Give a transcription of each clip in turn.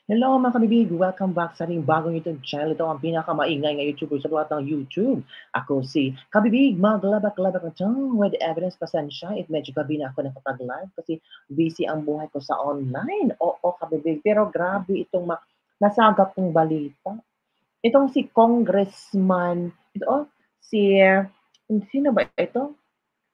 Hello mga kabibig! Welcome back sa ating bagong YouTube channel. Ito ang pinakamaingay na YouTuber sa lahat ng YouTube. Ako si Kabibig, maglabak-labak na to with evidence. Pasensya, medyo gabi na ako nakapag-live kasi busy ang buhay ko sa online. Oo, Kabibig. Pero grabe itong nasagap kong balita. Itong si Congressman, sino ba ito?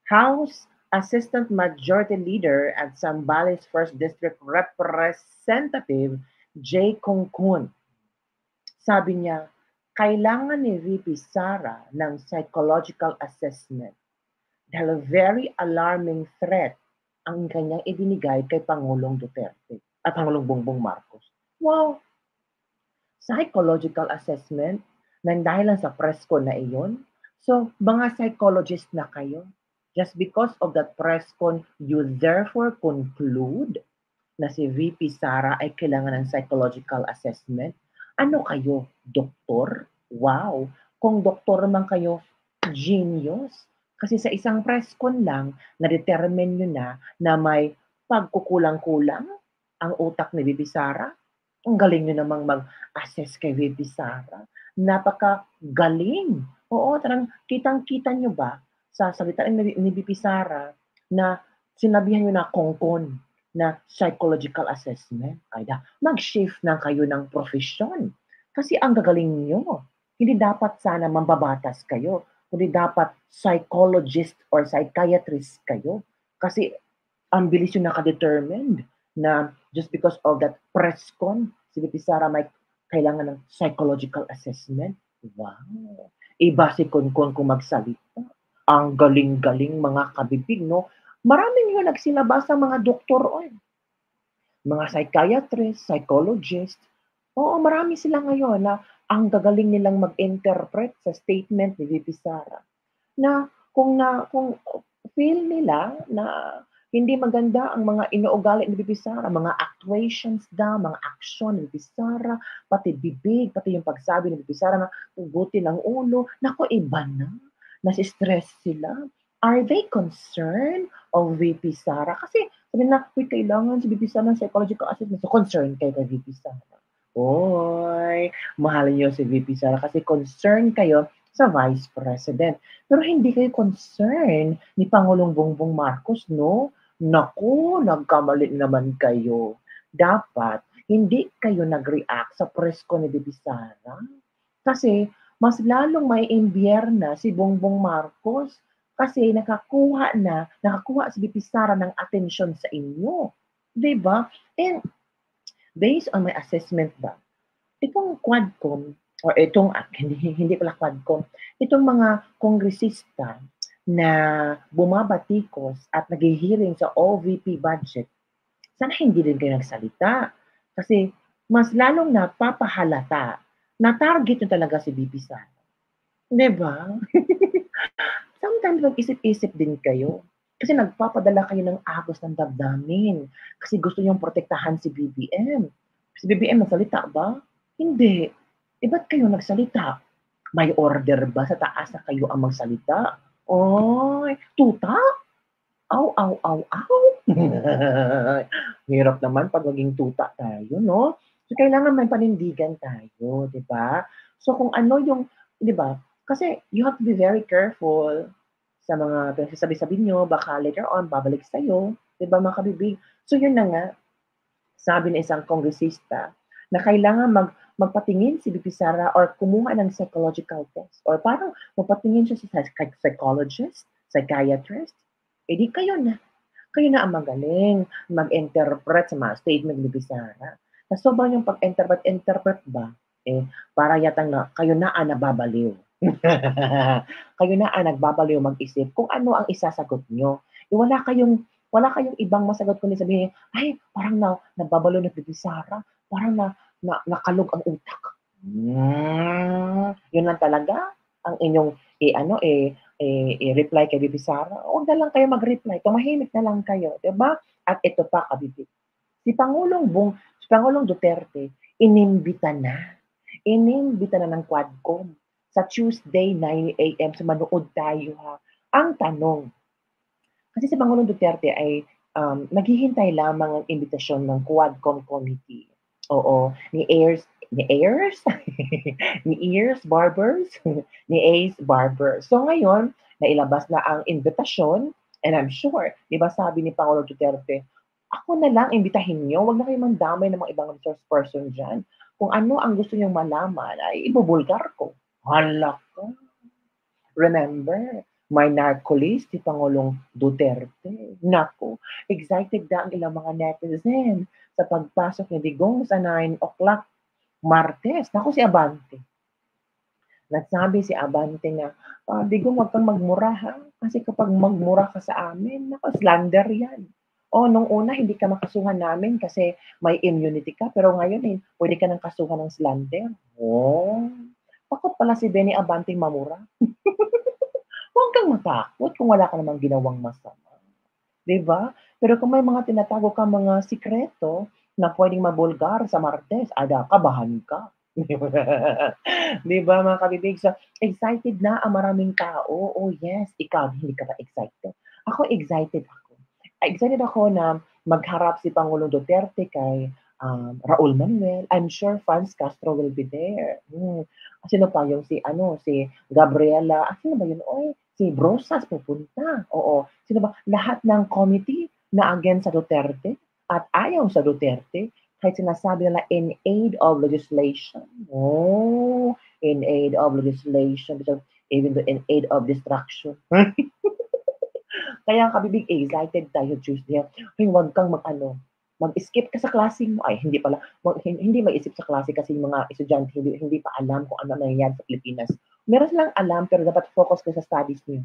House Assistant Majority Leader at Zambales First District Representative Jay Kongkun. Sabi niya, kailangan ni VP Sara ng psychological assessment dahil very alarming threat ang kanyang ibinigay kay Pangulong Duterte at Pangulong Bongbong Marcos. Wow! Psychological assessment nang dahil lang sa press con na iyon. So, mga psychologist na kayo. Just because of that press con, you therefore conclude na si VP Sara ay kailangan ng psychological assessment. Ano kayo? Doktor? Wow! Kung doktor man kayo, genius. Kasi sa isang press con lang, na-determine nyo na may pagkukulang-kulang ang utak ni VP Sara. Ang galing nyo namang mag-assess kay VP Sara. Napaka-galing. Oo, tarang kitang-kita nyo ba sa salita ni VP Sara na sinabihan nyo na kongkon na psychological assessment. Ay mag-shift na kayo ng profesyon. Kasi ang gagaling nyo. Hindi dapat sana mambabatas kayo. Kundi dapat psychologist or psychiatrist kayo. Kasi ang bilis yung nakadetermined na just because of that press con, si VP Sara may kailangan ng psychological assessment. Wow! Iba si Konkon kung magsalita. Ang galing-galing mga kabibig, no? Maraming yun nagsilabas sa mga doktor, mga psychiatrist, psychologist. Oo, marami sila ngayon na ang gagaling nilang mag-interpret sa statement ni VP Sara na kung feel nila na hindi maganda ang mga inuugali ni VP Sara, mga actuations daw, mga action ni VP Sara, pati bibig, pati yung pagsabi ni VP Sara na ugutin ang ulo, nako iba na. Nasi-stress sila. Are they concerned of VP Sara? Kasi sabi na, kailangan si VP Sara ng psychological assessment. So, concerned kayo kay VP Sara. Oy, mahalin niyo si VP Sara kasi concerned kayo sa Vice President. Pero hindi kayo concern ni Pangulong Bongbong Marcos, no? Naku, nagkamali naman kayo. Dapat, hindi kayo nag-react sa press ko ni VP Sara. Kasi, mas lalong may imbierna si Bongbong Marcos kasi nakakuha si VP Sara ng atensyon sa inyo. Diba? And based on my assessment ba, itong Quadcom or hindi pala Quadcom, itong mga kongresista na bumabatikos at naghihiring sa OVP budget, sana hindi din kayo nagsalita. Kasi mas lalong napapahalata na target nyo talaga si VP Sara. Diba? Sometimes mag-isip-isip din kayo. Kasi nagpapadala kayo ng agos ng damdamin. Kasi gusto nyong protektahan si BBM. Si BBM nagsalita ba? Hindi. Ba't kayo nagsalita? May order ba sa taas na kayo ang magsalita? Oy, tuta? Aw, aw, aw, aw. Hirap naman pag maging tuta tayo, no? So, kailangan may panindigan tayo, di ba? So, kung ano yung, di ba? Kasi you have to be very careful sa mga pinagsasabi-sabi nyo, baka later on, babalik sa'yo. Di ba, mga kabibig? So, yun na nga, sabi ng isang kongresista, na kailangan magpatingin si VP Sara or kumuha ng psychological test or parang magpatingin siya sa psychologist, psychiatrist, di kayo na. Kayo na ang magaling mag-interpret sa mga statement ni VP Sara. Na sobrang yung pag-interpret ba, para yatang na, kayo na ang nababaliw. Kayo na ang nagbabaliw mag-isip kung ano ang isasagot nyo. Wala kayong ibang masagot kundi sabihin, ay, parang nababaliw na VP Sara, parang nakalog ang utak. Yun lang talaga ang inyong i-reply kay VP Sara. Huwag na lang kayo mag-reply. Tumahimik na lang kayo. Diba? At ito pa, kabibig. Si Pangulong Duterte, inimbita na ng Quadcom sa Tuesday 9 a.m. sa manood tayo ha. Ang tanong, kasi si Pangulong Duterte ay naghihintay lamang ang imbitasyon ng Quadcom Committee Oo, ni Ayers ni Ayers? Ni Ears Barbers? Ni Ace Barber. So ngayon, nailabas na ang imbitasyon and I'm sure, 'di ba sabi ni Pangulong Duterte, "Ako na lang imbitahin niyo, wag na kayong mandamay ng mga ibang resource person diyan. Kung ano ang gusto niyong malaman ay ibubulgar ko." Hala ka! Remember, may narco-list si Pangulong Duterte. Naku, excited na ang ilang mga netizen sa pagpasok ni Digong sa 9 o'clock Martes. Naku, si Abante. Nagsabi si Abante na, Digong, wag kang magmura ha. Kasi kapag magmura ka sa amin, naku, slander yan. O, nung una, hindi ka makasuhan namin kasi may immunity ka. Pero ngayon, pwede ka nang kasuhan ng slander. Oh, bakit pala si Benny Abante mamura? Huwag kang matakot kung wala ka namang ginawang masama, 'di ba? Pero kung may mga tinatago kang mga sikreto na puwedeng mabulgar sa Martes, ada kabahan ka. 'Di ba mga kabibig? So, excited na ang maraming tao. Oh yes, ikaw hindi ka ba excited? Ako excited ako. Excited ako na magharap si Pangulong Duterte kay, Raul Manuel. I'm sure Franz Castro will be there. Sino pa yung si Gabriela, sino ba yun? Oy, si Brosas pupunta. Oo. Sino ba? Lahat ng committee na against sa Duterte at ayaw sa Duterte kahit sinasabi nila in aid of legislation. Oh, in aid of legislation. So, even though in aid of destruction. Kaya kabibig excited tayo Tuesday. Ay, huwag kang mag-skip ka sa klase mo. Ay, hindi pala. Hindi mag-isip sa klase kasi yung mga estudyante hindi pa alam kung ano nangyayari sa Pilipinas. Meron silang alam pero dapat focus kayo sa studies niyo.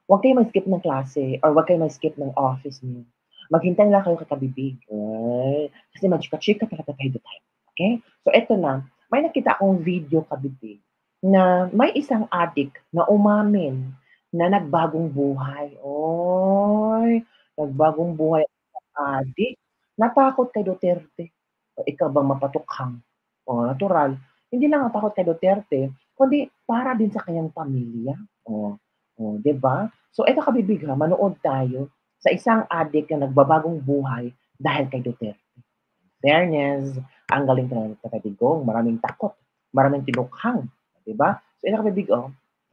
Huwag kayo mag-skip ng klase or huwag kayo mag-skip ng office niyo. Maghintay lang kayo kakabibig. Ay, kasi mag-chika-chika talaga tayo tayo. Okay? So, eto na. May nakita akong video kabibig na may isang addict na umamin na nagbagong buhay. Oy, nagbagong buhay ang addict. Natakot kay Duterte. O ikaw bang mapatukhang? O natural. Hindi lang natakot kay Duterte, kundi para din sa kanyang pamilya. O, 'di ba? So eto kabibig ha, manood tayo sa isang addict na nagbabagong buhay dahil kay Duterte. Fairness, ang galing talaga ng Taga-Digong, maraming takot, maraming tinukhang, 'di ba? So ito kabibig,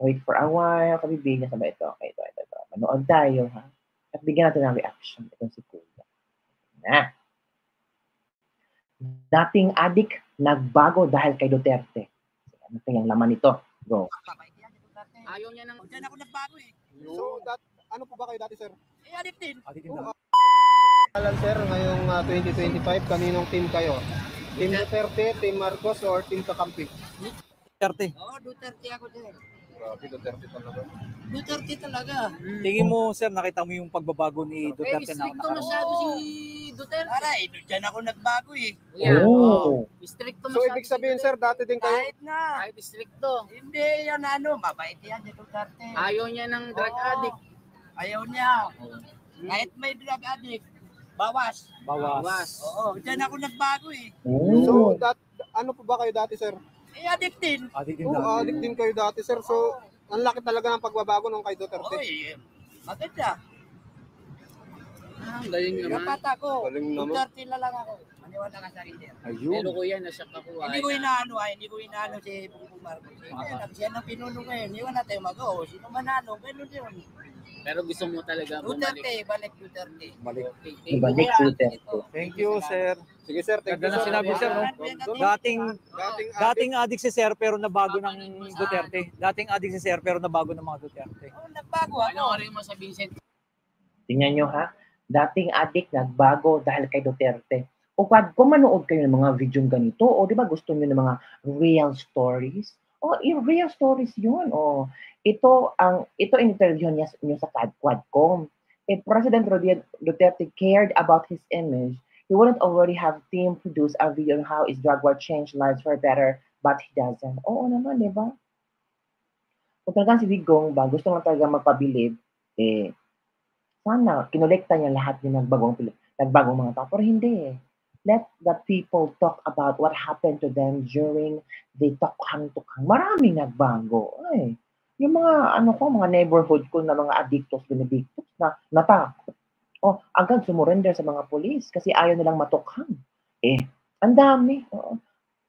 wait for a while, kabibig, nasaan ba ito? Okay, ito. Manood tayo ha, at bigyan natin ng reaction itong si Kuya. Na, dating addict, nagbago dahil kay Duterte. Ano kayang laman nito? Go. Ayaw niya ng... Diyan ako nagbago eh. So, ano po ba kayo dati, sir? Addict din. Alam, sir, ngayong 2025, kaninong team kayo? Team Duterte, Team Marcos, or Team Kakampi? Duterte. Oo, Duterte ako sir. Grabe, Duterte talaga. Duterte talaga. Tingin mo, sir, nakita mo yung pagbabago ni Duterte na Stricto nakaraan? masyado si Duterte. Aray, diyan ako nagbago eh. Oh. Stricto So, masyado ibig sabihin, sir, dati din kayo? Kahit na. Kahit stricto. Hindi, yan mabait yan si Duterte. Ayaw niya ng drug addict. Ayaw niya. Kahit may drug addict, bawas. Oo, diyan ako nagbago eh. So, ano po ba kayo dati, sir? Addict din. Addict din kayo dati, sir. So, ang laki talaga ng pagbabago nung kay Duterte. Oy, maganda. Ang galing naman. Dapat ako. Galing naman. Duterte na lang ako. Maniwala ka sa akin din. Ayun. Pero kuya, nasyak ako. Hindi ko inaano si Bongbong Marcos. Siya ang pinuno ngayon. Hindi wala tayong magawa. Sino manalo, ganun yun. Pero gusto mo talaga Duterte, balik Duterte. Ibalik Duterte. Thank you, sir. Sige, sir. Thank you, Ganda na sir. sinabi, sir, no? Dating addict si sir pero nabago ng Duterte. Dating addict si sir pero nabago ng mga Duterte. Oh, nagbago ako. Ano rin mo sa Vincent? Tingnan nyo ha, dating addict nagbago dahil kay Duterte. O kung manood kayo ng mga video ganito, o di ba gusto niyo ng mga real stories? O, yung real stories yun. O, ito interview niya sa Quadcom. If President Duterte cared about his image, he wouldn't already have team produce a video on how his drug war changed lives for better, but he doesn't. Oo naman, di ba? Kung talagang si Digong ba, gusto lang talaga magpabilib, sana kinolekta niya lahat yung nagbagong mga tao. Pero hindi eh. Let the people talk about what happened to them during the tukhang-tukhang. Maraming nagbago. Ay, yung mga neighborhood ko na mga addictos, benedictos na natakot. Agad sumurrender sa mga polis kasi ayaw nilang matukhang. Ang dami. Oo.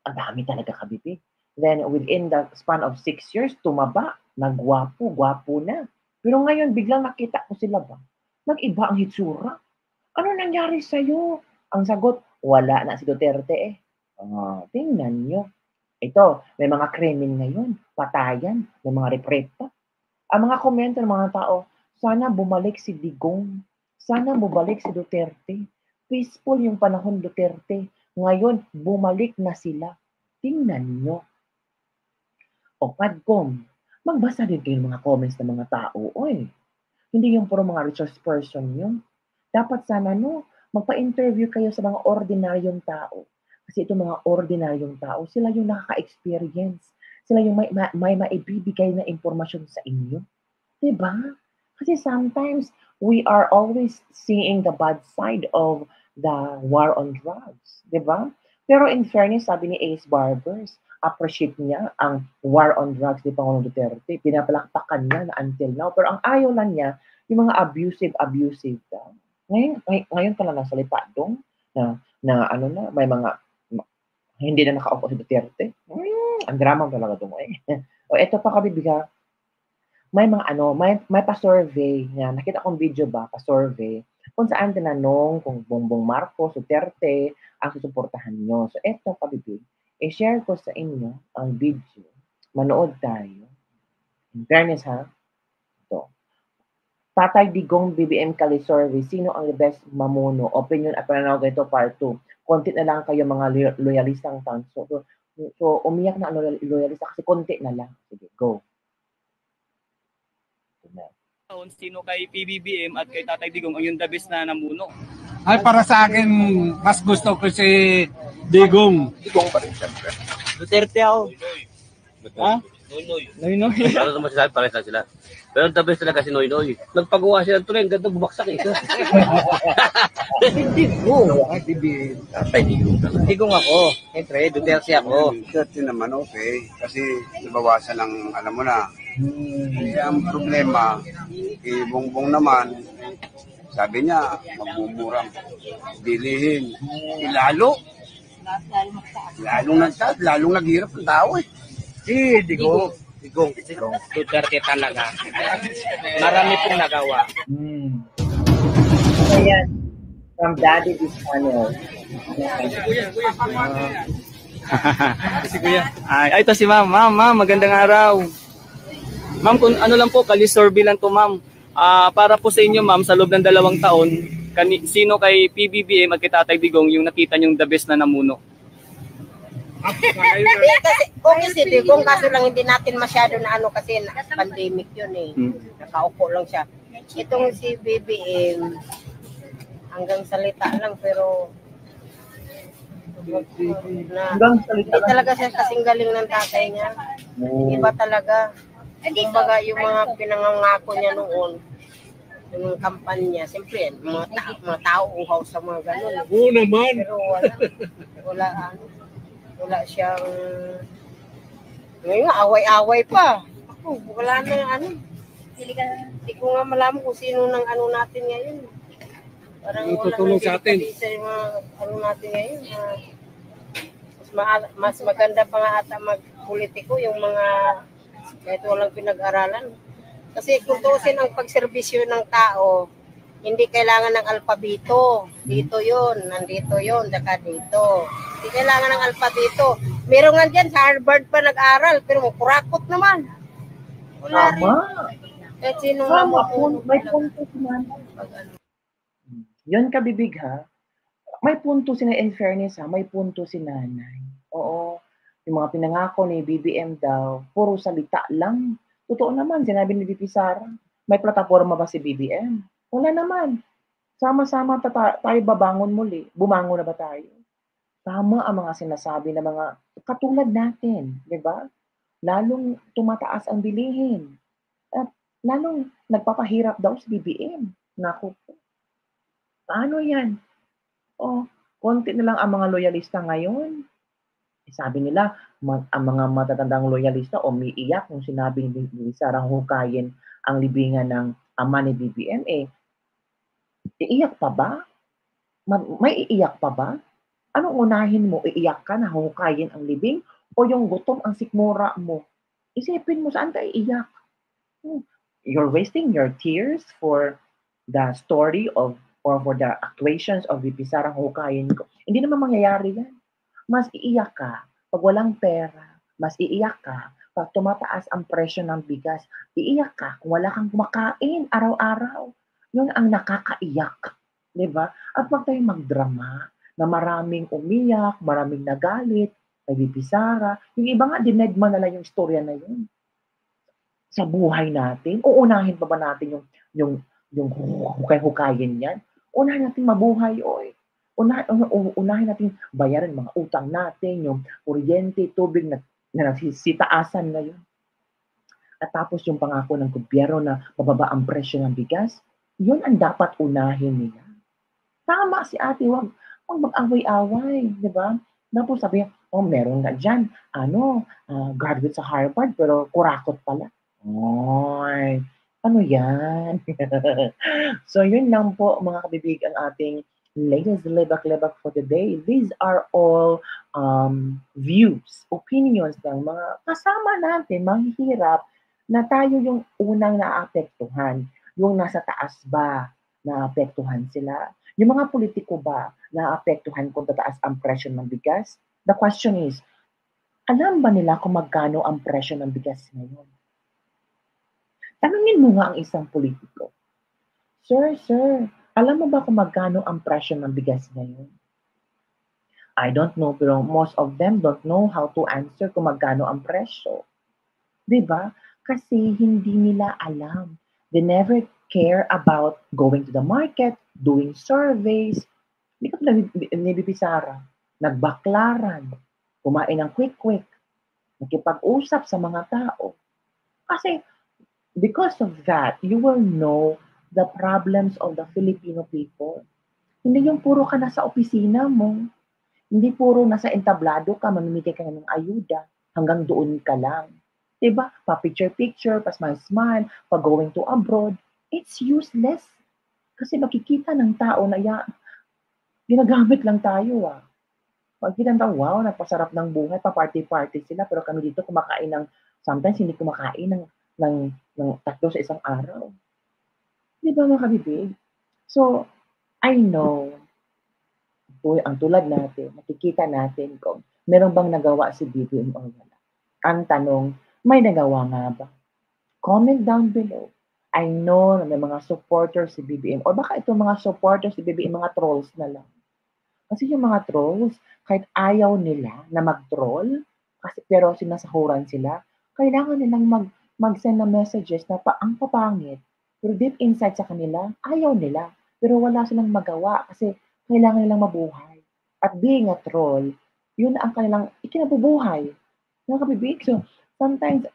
Ang dami talaga kabibig. Then within the span of 6 years, tumaba, nagwapo, gwapo na. Pero ngayon, biglang nakita ko sila ba? Nag-iba ang hitsura. Ano nangyari sa'yo? Ang sagot, wala na si Duterte eh. Tingnan nyo. Ito, may mga krimen ngayon, patayan, may mga repreta. Ang mga komento ng mga tao, sana bumalik si Digong, sana bumalik si Duterte. Peaceful yung panahon Duterte. Ngayon, bumalik na sila. Tingnan nyo. O Padcom, magbasa din kayo ng mga comments ng mga tao. Oy, hindi yung puro mga resource person yun. Dapat sana magpa-interview kayo sa mga ordinaryong tao. Kasi itong mga ordinaryong tao, sila yung nakaka-experience. Sila yung may maibibigay na impormasyon sa inyo. Diba? Kasi sometimes, we are always seeing the bad side of the war on drugs. Diba? Pero in fairness, sabi ni Ace Barbers, appreciate niya ang war on drugs ni Pangulong Duterte. Pinapalakpakan niya na until now. Pero ang ayaw lang niya, yung mga abusive daw. Ngayon ka lang nasalita dong na may mga hindi na nakaupo si Duterte. Ang drama talaga dong eh. O eto pa kabibiga, may mga may pa-survey na nakita kong video ba, pa-survey kung saan tinanong kung Bongbong Marcos, Duterte ang susuportahan nyo. So eto kabibig, i-share ko sa inyo ang video. Manood tayo. In fairness ha, ito. Tatay Digong BBM Kali Survey, sino ang best mamuno? Opinion at pananaw ganito part 2. Konti na lang kayo mga loyalistang tanso. So umiyak na ang loyalista kasi konti na lang. Sige, go. Sino kay PBBM at kay Tatay Digong ang yung the best na namuno? Ay, para sa akin, mas gusto ko si Digong. Digong pa rin siyempre. Duterte ako. Ha? Noynoy. Ano naman sinasabi, pares lang sila. Pero the best talaga si Noynoy. Nagpagawa siya ng tuloy, ang ganda bumagsak eh. Digong. Tatay Digong talaga. Digong ako. Siyempre, Duterte ako. Duterte naman okay. Kasi nabawasan ng, alam mo na, ang problema, Bongbong naman, sabi niya, magmumurang bilihin. Lalong naghirap ang tao eh. Digong. Duterte talaga. Marami pong nagawa. Ayan. From Daddy this channel. Si Kuya. Ay, ito si Ma'am. Ma'am, magandang araw. Ma'am, kung ano lang po, kali-survey lang to, Ma'am. Para po sa inyo, Ma'am, sa loob ng 2 taon, sino kay PBBM at kay Tatay Digong yung nakita niyong the best na namuno? Kasi si Digong, kaso lang hindi natin masyado na kasi pandemic yun eh. Nakaupo lang siya. Itong si BBM, hanggang salita lang pero hindi talaga siya kasing galing ng tatay niya. Iba talaga. Kumbaga yung mga pinangangako niya noon, yung kampanya, siyempre, mga tao uhaw sa mga ganun. Oo naman. Pero wala siyang, ngayon away-away pa. Wala na hindi ko nga malaman kung sino ng natin ngayon. Parang tutulong sa atin. Sa mga natin ngayon. Mas maganda pa nga ata magpolitiko yung mga kahit walang pinag-aralan. Kasi kung tuusin ang pagserbisyo ng tao, hindi kailangan ng alpabito. Dito yun, nandito yun, saka dito. Hindi kailangan ng alpabito. Meron nga dyan, sa Harvard pa nag-aral, pero kurakot naman. Wala rin. Kahit sino lang may punto si nanay. Yun kabibig ha. May punto si in fairness ha, may punto si nanay. Oo. Yung mga pinangako ni BBM daw, puro salita lang. Totoo naman, sinabi ni VP Sara, may plataforma ba si BBM? Wala naman. Sama-sama tayo babangon muli. Bumangon na ba tayo? Tama ang mga sinasabi ng mga katulad natin, di ba? Lalong tumataas ang bilihin. At lalong nagpapahirap daw si BBM. Naku po. Paano yan? Konti na lang ang mga loyalista ngayon. Sabi nila, ang mga matatandang loyalista umiiyak kung sinabi ni Sarang hukayin ang libingan ng ama ni BBM. Iiyak pa ba? May iiyak pa ba? Anong unahin mo? Iiyak ka na huhukayin ang libing o yung gutom ang sikmura mo? Isipin mo saan ka iiyak. You're wasting your tears for the story of or for the actuations of VP Sara huhukayin ko. Hindi naman mangyayari yan. Mas iiyak ka pag walang pera. Mas iiyak ka pag tumataas ang presyo ng bigas. Iiyak ka kung wala kang kumakain araw-araw. Yun ang nakakaiyak. Diba? At wag tayong magdrama na maraming umiyak, maraming nagalit, kay VP Sara. Yung iba nga, dinedma na lang yung istorya na yun. Sa buhay natin, uunahin pa ba natin yung hukay-hukayin yan? Unahin natin mabuhay, oy. Unahin natin bayaran mga utang natin, yung kuryente, tubig na sitaasan ngayon. At tapos yung pangako ng gobyerno na bababa ang presyo ng bigas, yun ang dapat unahin nila. Tama si ate, wag mag-away-away, di ba? Tapos sabi niya, meron nga dyan, graduate sa Harvard, pero kurakot pala. Oy, ano yan? So, yun lang po, mga kabibig, ang ating latest lebak-lebak for today. These are all views, opinions ng mga kasama natin, mahihirap, na tayo yung unang naapektuhan. Yung nasa taas ba, naapektuhan sila? Yung mga politiko ba, naapektuhan kung tataas ang presyo ng bigas? The question is, alam ba nila kung magkano ang presyo ng bigas ngayon? Tanungin mo nga ang isang politiko. Sir, alam mo ba kung magkano ang presyo ng bigas ngayon? I don't know, pero most of them don't know how to answer kung magkano ang presyo. Diba? Kasi hindi nila alam. They never care about going to the market, doing surveys. Hindi ka ni VP Sara. Nagbaklaran. Kumain ng quick-quick. Nakipag-usap sa mga tao. Kasi, because of that, you will know the problems of the Filipino people. Hindi yung puro ka nasa opisina mo. Hindi puro nasa entablado ka, mamimigay ka ng ayuda. Hanggang doon ka lang. Diba? Pa-picture-picture, pa-smile-smile, pa-going to abroad. It's useless. Kasi makikita ng tao na yan, ginagamit lang tayo Pagkita ng tao, wow, napasarap ng buhay, pa-party-party sila, pero kami dito kumakain ng, sometimes hindi kumakain ng 3 sa isang araw. Di ba mga kabibig? So, I know, ang tulad natin, nakikita natin kung meron bang nagawa si BBM o wala. Ang tanong, may nagawa nga ba? Comment down below. I know na may mga supporters si BBM o baka itong mga supporters si BBM, mga trolls na lang. Kasi yung mga trolls, kahit ayaw nila na mag-troll, kasi pero sinasahuran sila, kailangan nilang mag-send na messages na ang papangit. Pero deep inside sa kanila, ayaw nila. Pero wala silang magawa kasi kailangan nilang mabuhay. At being a troll, yun ang kanilang ikinabubuhay. Mga kabibig. So, sometimes,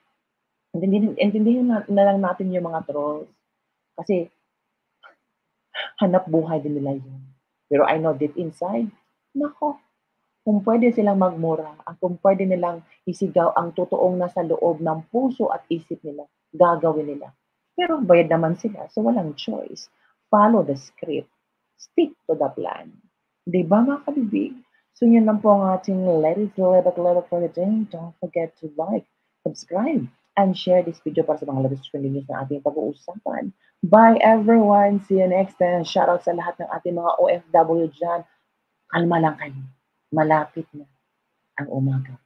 intindihin na lang natin yung mga trolls. Kasi, hanap buhay din nila yun. Pero I know deep inside, nako, kung pwede silang magmura, at kung pwede nilang isigaw ang totoong nasa loob ng puso at isip nila, gagawin nila. Pero bayad naman sila, so walang choice. Follow the script. Stick to the plan. Diba mga kabibig? So yun lang po ang ating latest lebak-lebak for the day. Don't forget to like, subscribe, and share this video para sa mga latest trending news na ating pag-uusapan. Bye everyone! See you next time. Shoutout sa lahat ng ating mga OFW dyan. Kalma lang kayo. Malapit na ang umaga.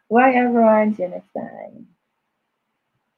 Bye everyone! See you next time.